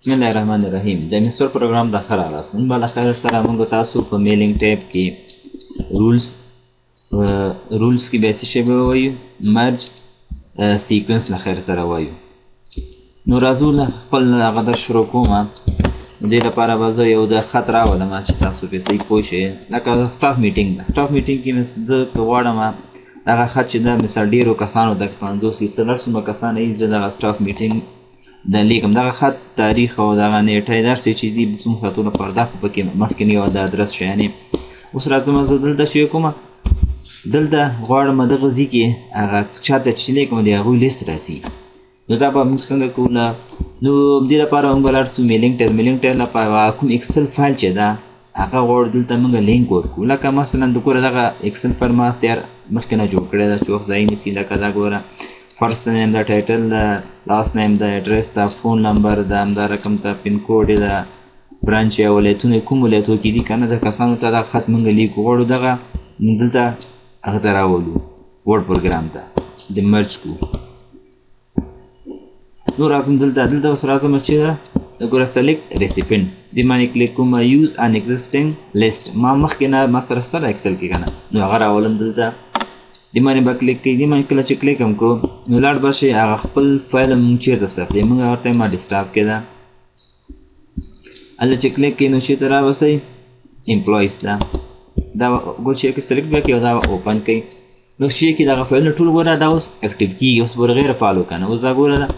بسم الله الرحمن الرحیم د میسور پروګرام د خره راست نن بالا خیر سره موږ تاسو په میلینګ ټیب کې رولز کې به څه شی وایو مرج سیکوینس له خیر سره وایو نو راځو له خپل هغه د شروع کوم دې لپاره به زه یو د خط راولم چې تاسو پرې صحیح پوه شئ لکه سټاف میټینګ کې مې زه غواړم دغه خط چې د مثال ډېرو کسانو د 50 څومره کسان یې زه دغه سټاف میټینګ د لیکم دغه خط تاریخ او دغه نیټه یې داسې چې دي څومره ساعتونه پرده خو پکې مخکې یو د ادرس شیانې اوس راځم زه دلته چې کوم دلته غواړم دغه ځای کې هغه چاته چې لیکم د هغوی لیست راسي نو دا به موږ څنګه کوو نو دې لپاره موږ به لاړ شو میلینګ ټیب لپاره کوم اکسل فایل چې ده هغه غواړو دلته موږ لینک ورکړو لکه مثلا د ګوره دغه اکسل فایل ما تیار مخکې نه جوړ کړی ده چې وخت ځای نیسي لکه دا ګوره فرست نیم دا ټایټل دا لاست نیم دا ایډرس دا فون نمبر دا همدا رقم دا پین کوډ دا برانچ یا ولایتونه کوم ولایتو کې دي که نه د کسانو ته دا خط موږ لیکو غواړو دغه دلته هغه ته راولو ورډ پروګرام ته د مرج کو نو راځم دلته اوس راځم چې د ګوره سلیکټ ریسیپینټ دې باندې کلیک کوم یوز ان ایگزسټینګ لیست ما مخکې نه ما سره شته اکسل کې که نه نو هغه راولم دلته دې باندې به کلیک کوي دې باندې کله چې کلیک هم کوو نو لاړ به شي هغه خپل فایل موږ چېرته سخت دی موږ ورته ما ډیسکټاپ کې ده هلته چې کلیک کوي نو چېرته رابسئ امپلایز ده دا ګور چې کې سلیکټ به کوي او دا اوپن کوي نو چې کې دغه فایلونه ټول ګوره دا اوس اکټیو کېږي اوس ګوره غیر فعال وکړه اوس دا ګوره ده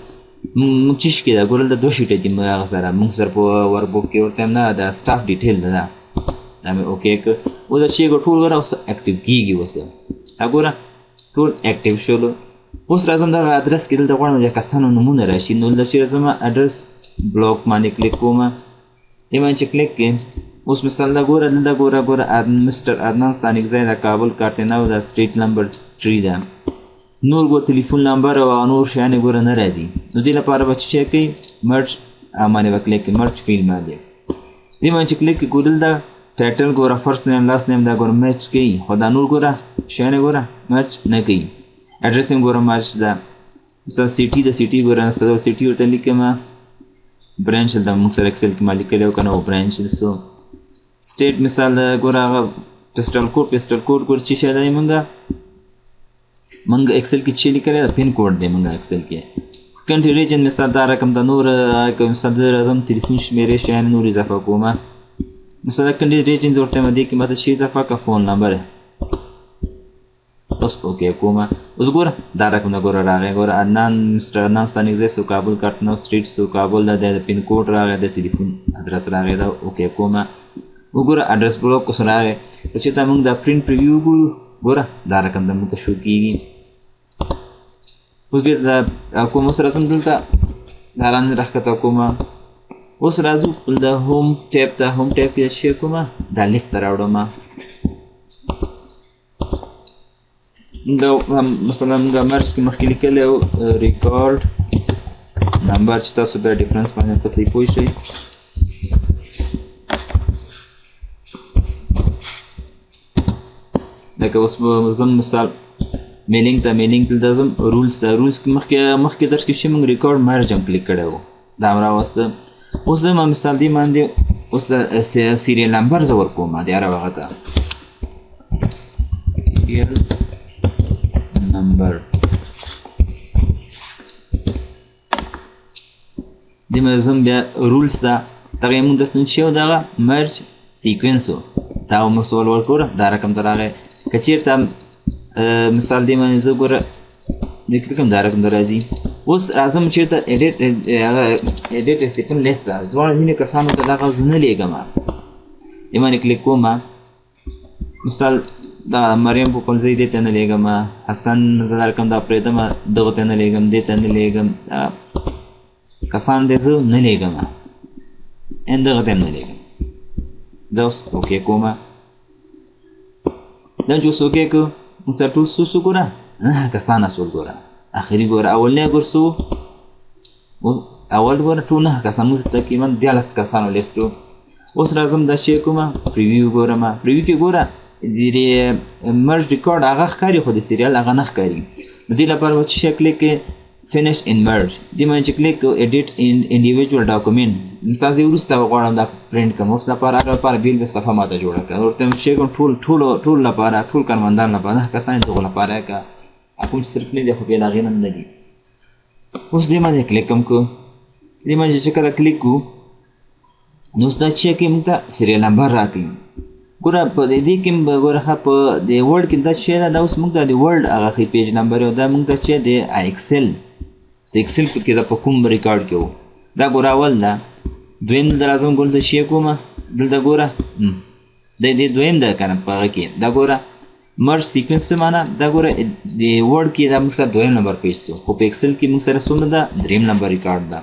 موږ چې شي کې ده ګوره دلته 2 شیټه دي هغه سره موږ سره په ورکبوک کې ورته نه دا سټاف ډیټیل ده دا مې اوکې کړ اوس دا چې ټول ګوره اوس اکټیو کېږي اوس دا ګوره ټول اکټیو شولو اوس راځم دغه ادرس کې دلته غواړم د کسانو نومونه راشي نو دلته چې راځم اډرس بلاک باندې کلیک کوم دې باندې چې کلیک کړې اوس مثال دا ګوره دلته ګوره مسټر عدنان ستانکزی د کابل کارتیناو د سټریټ نمبر 3 ده نور ګوره تلیفون نمبر او نور شیانې ګوره نه راځي نو دې لپاره به چې کوي مرج باندې به کلیک کړي مرج فیلډ باندې دې باندې چې کلیک کړي ګوره دلته ټایټل ګوره فرست نیم لاست نیم دا ګوره میچ کوي خو دا نور ګوره شیانې ګوره مرچ نه کوي اډرس هم ګوره مرچ ده مثلا سیټي د سیټي ګوره سیټي ورته لیکم برانچ د موږ سره اکسل کې ما لیکلی و که نه برانچ سو سټیټ مثال د ګوره هغه پسټل کوډ ګوره چې شی دی موږ اکسل کې چې لیکلی ده پین کوډ دی موږ اکسل کې کنټري ریجن مثال دا رقم د نور مثال د راځم تلیفون شمېرې شیان نور اضافه کوم مثلا کنټري ریجن ورته مدې کې ماته شي اضافه که فون نمبر اوس اوکې کوم اوس ګوره دا رقم نه ګوره راغی ګوره مسټر عدنان ستانکزی سو کابل کارتنو سټریټ سو کابل د پین کوډ راغی د تلیفون ادرس راغی دا اوکې کوم وګوره اډرس بلاک اوس راغی چې دا موږ دا پرینټ پریویو ګورو ګوره دا رقم د موږ ته شو کېږي اوس بیا کوم اوس راځم دلته دا لاندې راښکته کوم اوس راځو د هوم ټیب ته هوم ټیب کې شی کوم دا لیفت ته راوړم مثلا موږ مرج کې مخکې لیکلی و ریکارډ نمبر چې تاسو بیا ډیفرنس باندې په صحیح پوه شئ لکه اوس زم مثال میلینګ ته دلته ځم رولز کې مخکې درس کې چې موږ ریکارډ مرج هم کلیک کړی و دا هم راوسته اوس زما مثال دې باندې اوس سیریل نمبر زه ورکوم د هر هغه ته سیریل نمبر دې مزم بیا رولز ته دغه یې مونږ داسې چې و دغه مرج سیکوینس و دا مو سوال ورکوره دا رقم ته راغی که چېرته مثال دې باندې زه ګوره دې کلیکم دا رقم ته راځي اوس راځم چېرته ایډیټ ریسیپینټ لیست ته ځوانه ځینې کسانو ته دغه زه نه لیږم دې باندې کلیک کوم مثال دا مریم پوپلزی دې ته نه لیږم حسن زه دا رقم دا پرېږدم دغه ته نه لیږم دې ته نه لیږم کسان دې زه نه لیږم دغه ته هم نه لیږم زه اوس اوکې کوم دا چې اوس اوکې کړو موږ سره ټول څو ګوره 9 کسان سول ګوره اخري ګوره اولنی ګور څو اول ګوره ټول 9 کسان موږ تقریبا 14 کسانو لیست و اوس راځم دا شی کوم پریویو ګورم پریویو کې ګوره د مرج ریکارډ هغه ښکاري خو د سیریال هغه نه ښکاري نو دې لپاره به چې شی کلیک کې finish in merge دې باندې چې کلیک کو edit in individual document مثال دې وروسته غواړم دا پرینټ کوم اوس لپاره بیل به صفحه ماته جوړه کړه ورته چې کوم ټول لپاره ټول کارمندان لپاره کسان ته لپاره کا کوم صرف نه دی خو به لاغې نه دی اوس دې باندې کلیک کوم کو دې باندې چې کله کلیک کو نو دا چې کې موږ ته سیریل نمبر راکړي ګوره په دې کې ګوره په دې ورډ کې دا چې دا اوس موږ د ورډ هغه پیج نمبر او دا موږ ته چې د ایکسل کې دا په کوم ریکارډ کې وو دا ګوره اول دا دویم د لازم ګول د شي کومه دلته ګوره د دې دویم دا کنه په هغه کې دا ګوره مرج سیکوینس معنا دا ګوره د ورډ کې دا موږ سره دویم نمبر پیج شو خو په ایکسل کې موږ سره څومره دا دریم نمبر ریکارډ دا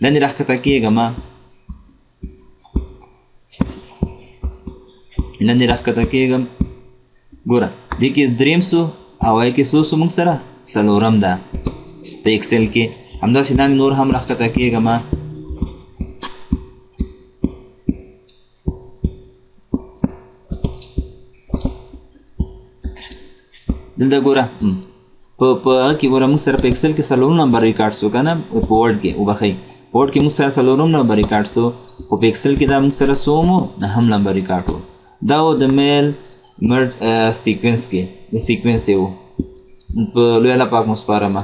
لاندې راکته کېږم لاندې راکته کېږم ګوره دې کې دریم سو او کې سو موږ سره څلورم ده په ایکسل کې همداسې لاندې نور هم راکته کېږم دلته ګوره په هغه کې ګوره موږ سره په ایکسل کې څلورم نمبر ریکارډ شو که نه په ورډ کې وبښئ په ورډ کې موږ سره څلورم نمبر ریکارډ شو خو په ایکسل کې دا موږ سره څو مو نهم نمبر ریکارډ و دا و د میل مرج سیکوینس کې د سیکوینس یې و په لوی الله پاک مو سپارمه